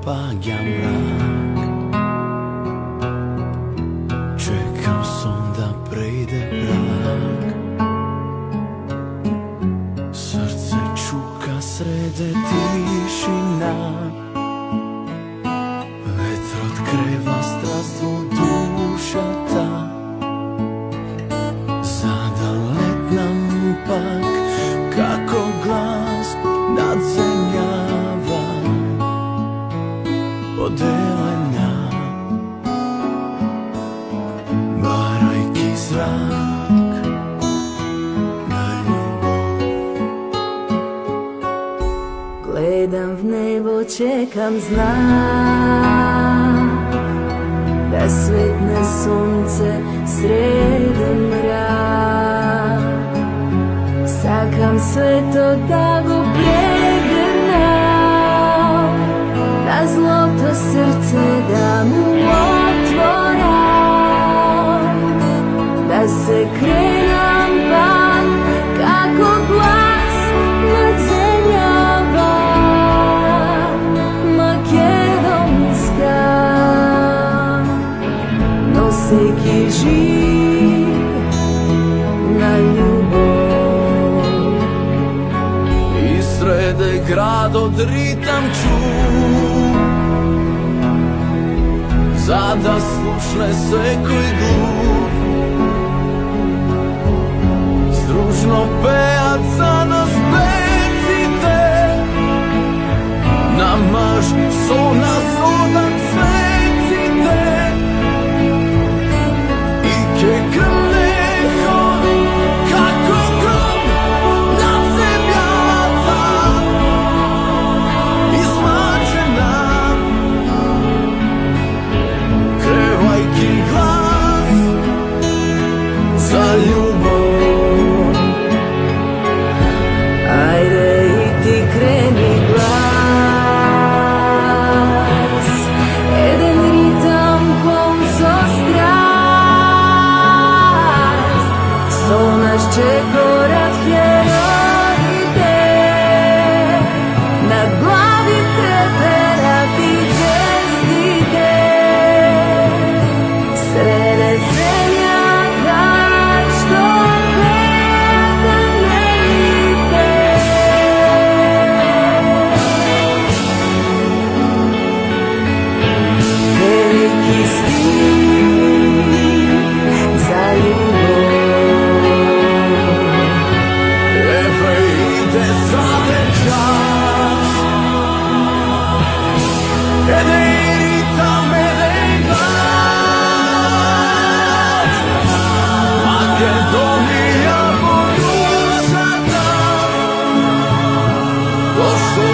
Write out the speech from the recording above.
pagja mrak. Čekam sam da prejde mrak. Srce čuka srede tišina. Vetr odkreva strastvu duša ta. Zadalet nam pak kako glas nadzenjava odelena barajki zrak na ljubav. Gledam v nebo, čekam znak da svetne sunce srede mrak. Sakam sve to da go pregrnam, na zlato srce da mu otvoram, da se krenam van kako glas nadzenjava makedonska, noseći živ na ljubav. Srede grad od ritam ču, zada slušne se koji glup, združno pejat za nas becite, namaš so nas odan svecite i kekam neho kako grom na zemljata izmačena. Krevajki glas za ljubav. Ajde i ti kreni glas, jedan ritam pun so strast, sto nas čekorat herojite, nad glavi treperati čestite, srede zemljaka što gleda nejite. Veliki stih za ljubav. Evo ide saden čas, ede i ritam, ede i glas, Makedonija budućata, došlo